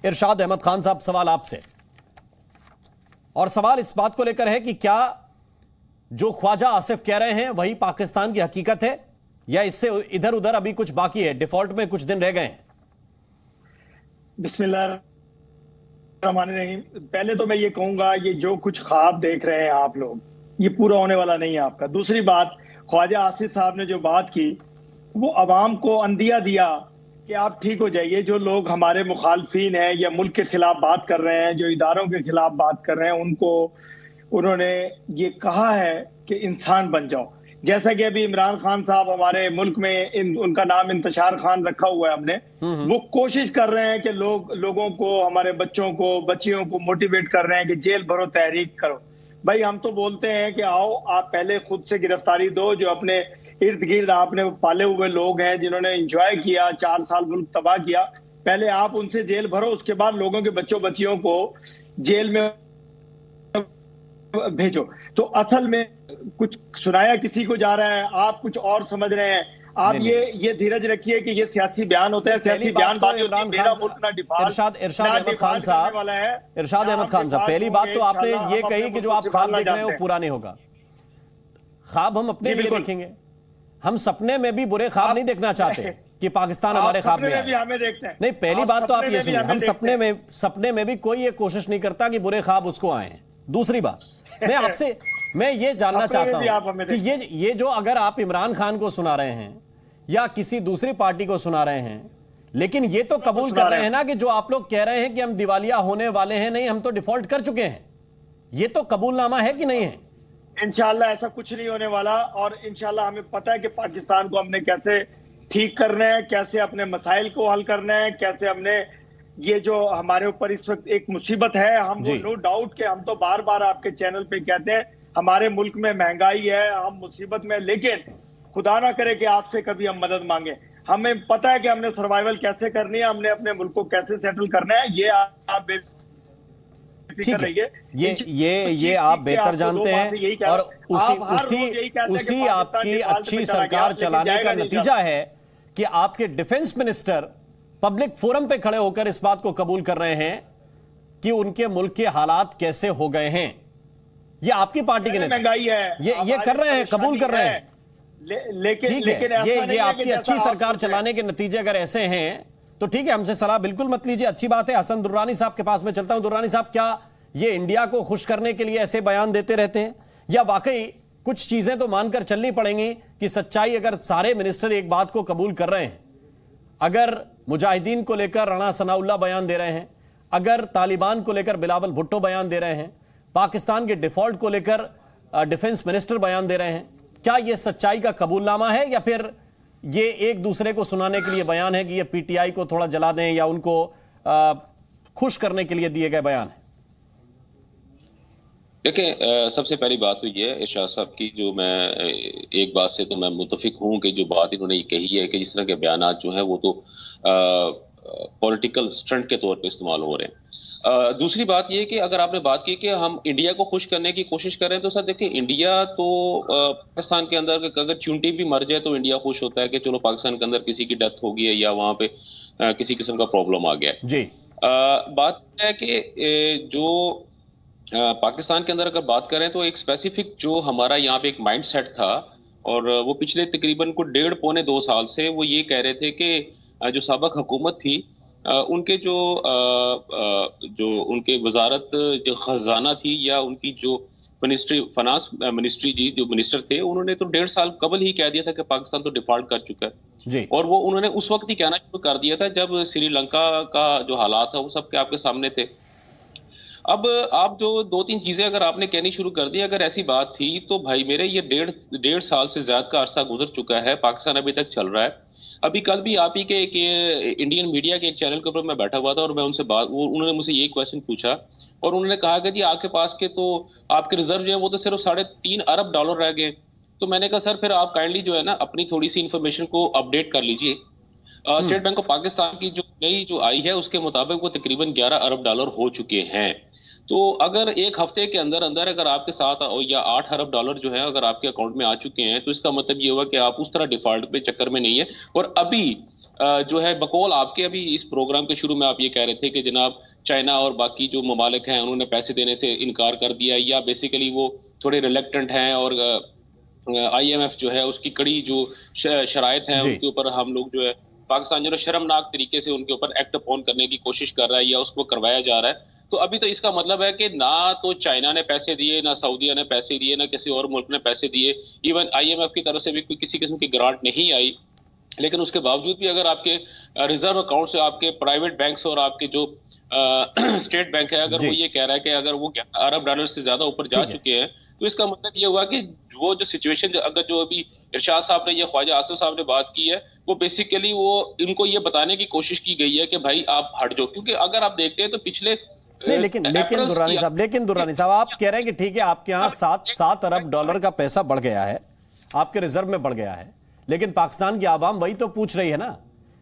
इरशाद अहमद खान साहब, सवाल आपसे, और सवाल इस बात को लेकर है कि क्या जो ख्वाजा आसिफ कह रहे हैं वही पाकिस्तान की हकीकत है या इससे इधर उधर अभी कुछ बाकी है, डिफॉल्ट में कुछ दिन रह गए हैं? बिस्मिल्लाहिर्रहमानिर्रहीम। पहले तो मैं ये कहूंगा, ये जो कुछ ख्वाब देख रहे हैं आप लोग, ये पूरा होने वाला नहीं है आपका। दूसरी बात, ख्वाजा आसिफ साहब ने जो बात की वो अवाम को अंदिया दिया कि आप ठीक हो जाइए। जो लोग हमारे मुखालफीन हैं या मुल्क के खिलाफ बात कर रहे हैं, जो इदारों के खिलाफ बात कर रहे हैं, उनको उन्होंने ये कहा है कि इंसान बन जाओ। जैसा कि अभी इमरान खान साहब हमारे मुल्क में उनका नाम इंतशार खान रखा हुआ है हमने, वो कोशिश कर रहे हैं कि लोगों को, हमारे बच्चों को, बच्चियों को मोटिवेट कर रहे हैं कि जेल भरो, तहरीक करो। भाई हम तो बोलते हैं कि आओ आप पहले खुद से गिरफ्तारी दो। जो अपने इर्द गिर्द आपने पाले हुए लोग हैं जिन्होंने एंजॉय किया, 4 साल मुल्क तबाह किया, पहले आप उनसे जेल भरो, उसके बाद लोगों के बच्चों बच्चियों को जेल में भेजो। तो असल में कुछ सुनाया किसी को जा रहा है, आप कुछ और समझ रहे हैं। आप ये धीरज रखिए कि ये सियासी बयान होते हैं, सियासी बयान बात होती है। मेरा मुल्क ना डिफॉल्ट, इरशाद अहमद खान साहब, इरशाद अहमद खान साहब, पहली बात तो आपने ये कही कि जो आप ख्वाब देख रहे हैं वो पूरा नहीं होगा। ख्वाब हम अपने लिए देखेंगे, हम सपने में भी बुरे ख्वाब नहीं देखना चाहते कि पाकिस्तान हमारे ख्वाब में आए। हमें देखते हैं। नहीं, पहली बात तो आप ये सुनिए, हम सपने में भी कोई ये कोशिश नहीं करता कि बुरे ख्वाब उसको आए। दूसरी बात, मैं आपसे ये जानना चाहता हूं कि ये जो अगर आप इमरान खान को सुना रहे हैं या किसी दूसरी पार्टी को सुना रहे हैं, लेकिन ये तो कबूल कर रहे हैं ना कि जो आप लोग कह रहे हैं कि हम दिवालिया होने वाले हैं, नहीं, हम तो डिफॉल्ट कर चुके हैं। ये तो कबूलनामा है कि नहीं है? इंशाल्लाह ऐसा कुछ नहीं होने वाला, और इंशाल्लाह हमें पता है कि पाकिस्तान को हमने कैसे ठीक करना है, कैसे अपने मसाइल को हल करना है, कैसे हमने ये जो हमारे ऊपर इस वक्त एक मुसीबत है, हम वो नो डाउट के हम तो बार बार आपके चैनल पे कहते हैं हमारे मुल्क में महंगाई है, हम मुसीबत में, लेकिन खुदा ना करे कि आपसे कभी हम मदद मांगे। हमें पता है कि हमने सर्वाइवल कैसे करनी है, हमने अपने मुल्क को कैसे सेटल करना है। ये आप ये आप बेहतर जानते हैं, और उसी आपकी अच्छी सरकार चलाने का नतीजा है कि आपके डिफेंस मिनिस्टर पब्लिक फोरम पे खड़े होकर इस बात को कबूल कर रहे हैं कि उनके मुल्क के हालात कैसे हो गए हैं। ये आपकी पार्टी के महंगाई है, ये कर रहे हैं, कबूल कर रहे हैं। लेकिन ये आपकी अच्छी सरकार चलाने के नतीजे अगर ऐसे हैं तो ठीक है, हमसे सलाह बिल्कुल मत लीजिए, अच्छी बात है। हसन दुर्रानी साहब के पास में चलता हूं। दुर्रानी साहब, क्या ये इंडिया को खुश करने के लिए ऐसे बयान देते रहते हैं, या वाकई कुछ चीजें तो मानकर चलनी पड़ेंगी कि सच्चाई, अगर सारे मिनिस्टर एक बात को कबूल कर रहे हैं, अगर मुजाहिदीन को लेकर राणा सनाउल्लाह बयान दे रहे हैं, अगर तालिबान को लेकर बिलावल भुट्टो बयान दे रहे हैं, पाकिस्तान के डिफॉल्ट को लेकर डिफेंस मिनिस्टर बयान दे रहे हैं, क्या यह सच्चाई का कबूलनामा है या फिर ये एक दूसरे को सुनाने के लिए बयान है कि ये पीटीआई को थोड़ा जला दें या उनको खुश करने के लिए दिए गए बयान है? देखिए, सबसे पहली बात तो ये है इरशाद साहब की, जो मैं एक बात से तो मैं मुतफिक हूं कि जो बात इन्होंने कही है कि इस तरह के बयानात जो है वो तो पॉलिटिकल स्टंट के तौर पे इस्तेमाल हो रहे हैं। दूसरी बात ये कि अगर आपने बात की कि हम इंडिया को खुश करने की कोशिश कर रहे हैं, तो सर देखिए, इंडिया तो पाकिस्तान के अंदर अगर चुंटी भी मर जाए तो इंडिया खुश होता है कि चलो पाकिस्तान के अंदर किसी की डेथ हो गई है या वहां पे किसी किस्म का प्रॉब्लम आ गया है जी। बात है कि जो पाकिस्तान के अंदर अगर बात करें तो एक स्पेसिफिक जो हमारा यहाँ पे एक माइंड सेट था, और वो पिछले तकरीबन को 1.5-2 साल से वो ये कह रहे थे कि जो साबिक हुकूमत थी उनके जो उनके वजारत जो खजाना थी या उनकी जो मिनिस्ट्री फाइनेंस मिनिस्ट्री जी जो मिनिस्टर थे, उन्होंने तो 1.5 साल कबल ही कह दिया था कि पाकिस्तान तो डिफॉल्ट कर चुका है जी। और वो उन्होंने उस वक्त ही कहना शुरू कर दिया था जब श्रीलंका का जो हालात है वो सबके आपके सामने थे। अब आप जो 2-3 चीजें अगर आपने कहनी शुरू कर दी, अगर ऐसी बात थी तो भाई मेरे ये 1.5 साल से ज्यादा का अरसा गुजर चुका है, पाकिस्तान अभी तक चल रहा है। अभी कल भी आप ही के इंडियन मीडिया के एक चैनल के ऊपर मैं बैठा हुआ था और मैं उनसे उन्होंने मुझसे यही क्वेश्चन पूछा और उन्होंने कहा कि जी आपके पास के तो आपके रिजर्व जो है वो तो सिर्फ $3.5 अरब रह गए। तो मैंने कहा सर फिर आप काइंडली जो है ना अपनी थोड़ी सी इंफॉर्मेशन को अपडेट कर लीजिए। स्टेट बैंक ऑफ पाकिस्तान की जो नई जो आई है उसके मुताबिक वो तकरीबन $11 अरब हो चुके हैं। तो अगर एक हफ्ते के अंदर अंदर अगर आपके 7 या $8 अरब जो है अगर आपके अकाउंट में आ चुके हैं तो इसका मतलब ये हुआ कि आप उस तरह डिफॉल्ट पे चक्कर में नहीं है। और अभी जो है बकौल आपके अभी इस प्रोग्राम के शुरू में आप ये कह रहे थे कि जनाब चाइना और बाकी जो ममालिक हैं उन्होंने पैसे देने से इनकार कर दिया, या बेसिकली वो थोड़े रिलेक्टेंट हैं और IMF जो है उसकी कड़ी जो शराइत हैं उनके ऊपर हम लोग जो है पाकिस्तान जो है शर्मनाक तरीके से उनके ऊपर एक्ट अपॉन करने की कोशिश कर रहा है या उसको करवाया जा रहा है। तो अभी तो इसका मतलब है कि ना तो चाइना ने पैसे दिए, ना सऊदीया ने पैसे दिए, ना किसी और मुल्क ने पैसे दिए, इवन IMF की तरफ से भी कोई किसी किस्म की ग्रांट नहीं आई। लेकिन उसके बावजूद भी अगर आपके रिजर्व अकाउंट से आपके प्राइवेट बैंक्स और आपके जो स्टेट बैंक है अगर वो ये कह रहा है कि अगर वो $11 से ज्यादा ऊपर जा चुके हैं, तो इसका मतलब ये हुआ कि वो जो सिचुएशन अगर जो अभी इरशाद साहब ने या ख्वाजा आसिफ साहब ने बात की है वो बेसिकली वो इनको ये बताने की कोशिश की गई है कि भाई आप हट जाओ। क्योंकि अगर आप देखते हैं तो पिछले नहीं, लेकिन दुर्रानी साहब आप कह रहे हैं कि ठीक है आपके यहाँ $7 अरब का पैसा बढ़ गया है, आपके रिजर्व में बढ़ गया है, लेकिन पाकिस्तान की आवाम वही तो पूछ रही है ना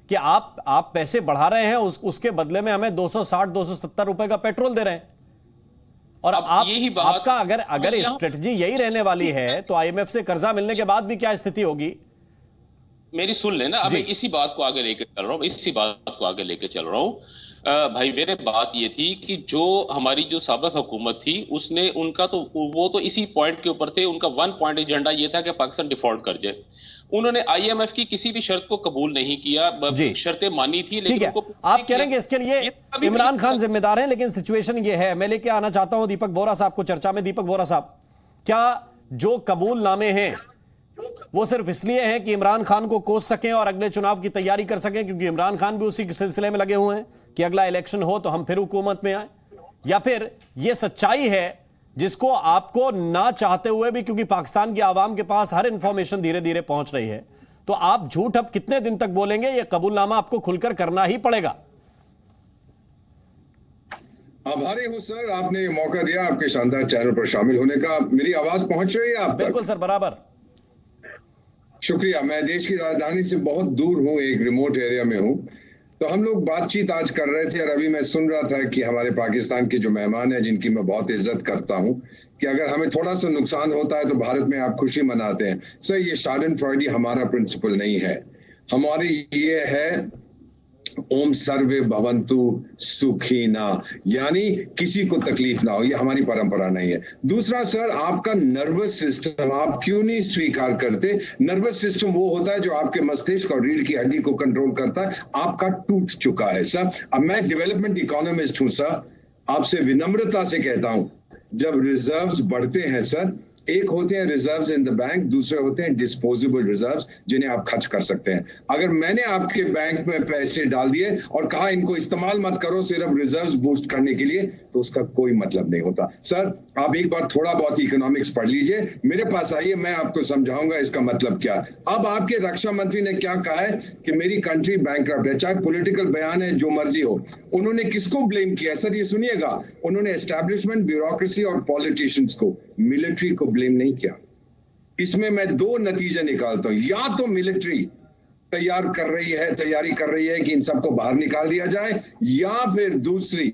कि आप पैसे बढ़ा रहे हैं, उसके बदले में हमें 260-270 रुपए का पेट्रोल दे रहे हैं। और आपका अगर स्ट्रेटजी यही रहने वाली है तो IMF से कर्जा मिलने के बाद भी क्या स्थिति होगी? मेरी सुन लेना, अब इसी बात को आगे लेके चल रहा हूं भाई। मेरे बात ये थी कि जो हमारी जो साबिक हुकूमत थी उसने उनका तो वो तो इसी पॉइंट के ऊपर थे, उनका 1 पॉइंट एजेंडा ये था कि पाकिस्तान डिफॉल्ट कर जाए। उन्होंने IMF की किसी भी शर्त को कबूल नहीं किया, शर्तें मानी थी, लेकिन आप कह रहे हैं कि इसके लिए इमरान खान जिम्मेदार हैं, लेकिन सिचुएशन ये है। मैं लेके आना चाहता हूं दीपक वोरा साहब को चर्चा में। दीपक वोरा साहब, क्या जो कबूलनामे हैं वो सिर्फ इसलिए हैं कि इमरान खान को कोस सकें और अगले चुनाव की तैयारी कर सकें, क्योंकि इमरान खान भी उसी सिलसिले में लगे हुए हैं कि अगला इलेक्शन हो तो हम फिर हुकूमत में आए, या फिर ये सच्चाई है जिसको आपको ना चाहते हुए भी, क्योंकि पाकिस्तान की आवाम के पास हर इंफॉर्मेशन धीरे धीरे पहुंच रही है, तो आप झूठ अब कितने दिन तक बोलेंगे? ये कबूलनामा आपको खुलकर करना ही पड़ेगा। आभारी हूं सर, आपने ये मौका दिया आपके शानदार चैनल पर शामिल होने का। मेरी आवाज पहुंच रही है आप तक? बिल्कुल सर, बराबर। शुक्रिया। मैं देश की राजधानी से बहुत दूर हूं, एक रिमोट एरिया में हूं। तो हम लोग बातचीत आज कर रहे थे और अभी मैं सुन रहा था कि हमारे पाकिस्तान के जो मेहमान हैं, जिनकी मैं बहुत इज्जत करता हूं, कि अगर हमें थोड़ा सा नुकसान होता है तो भारत में आप खुशी मनाते हैं। सर, ये शार्डनफ्रॉयडी हमारा प्रिंसिपल नहीं है। हमारी ये है ओम सर्वे भवन्तु सुखिना, यानी किसी को तकलीफ ना हो, ये हमारी परंपरा नहीं है। दूसरा सर, आपका नर्वस सिस्टम आप क्यों नहीं स्वीकार करते? नर्वस सिस्टम वो होता है जो आपके मस्तिष्क और रीढ़ की हड्डी को कंट्रोल करता है, आपका टूट चुका है सर। अब मैं डेवलपमेंट इकोनॉमिस्ट हूं सर, आपसे विनम्रता से कहता हूं, जब रिजर्व्स बढ़ते हैं सर, एक होते हैं रिजर्व्स इन द बैंक, दूसरे होते हैं डिस्पोजेबल रिजर्व्स जिन्हें आप खर्च कर सकते हैं। अगर मैंने आपके बैंक में पैसे डाल दिए और कहा इनको इस्तेमाल मत करो सिर्फ रिजर्व्स बूस्ट करने के लिए, तो उसका कोई मतलब नहीं होता। सर, आप एक बार थोड़ा बहुत इकोनॉमिक्स पढ़ लीजिए, मेरे पास आइए, मैं आपको समझाऊंगा इसका मतलब क्या। अब आपके रक्षा मंत्री ने क्या कहा है कि मेरी कंट्री बैंकरप्ट है, चाहे पॉलिटिकल बयान है जो मर्जी हो। उन्होंने किसको ब्लेम किया सर? ये सुनिएगा, उन्होंने एस्टैब्लिशमेंट, ब्यूरोक्रेसी और पॉलिटिशियंस को, मिलिट्री को ब्लेम नहीं किया। इसमें मैं 2 नतीजे निकालता हूं, या तो मिलिट्री तैयारी कर रही है कि इन सबको बाहर निकाल दिया जाए, या फिर दूसरी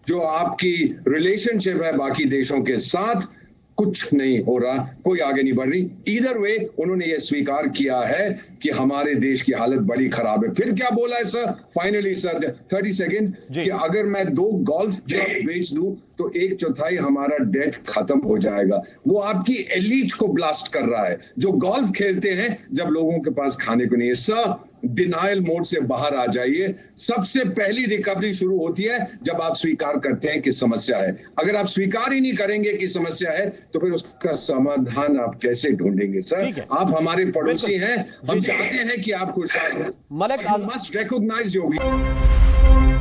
जो आपकी रिलेशनशिप है बाकी देशों के साथ, कुछ नहीं हो रहा, कोई आगे नहीं बढ़ रही। ईदर वे उन्होंने ये स्वीकार किया है कि हमारे देश की हालत बड़ी खराब है। फिर क्या बोला है सर? फाइनली सर 30 सेकेंड, कि अगर मैं 2 गोल्फ क्लब बेच दूं तो 1/4 हमारा डेट खत्म हो जाएगा। वो आपकी एलीट को ब्लास्ट कर रहा है जो गोल्फ खेलते हैं जब लोगों के पास खाने को नहीं है। सर, डिनायल मोड से बाहर आ जाइए। सबसे पहली रिकवरी शुरू होती है जब आप स्वीकार करते हैं कि समस्या है। अगर आप स्वीकार ही नहीं करेंगे कि समस्या है तो फिर उसका समाधान आप कैसे ढूंढेंगे सर? आप हमारे पड़ोसी हैं, हम चाहते हैं कि आप खुशहाल हो। Malik must recognise your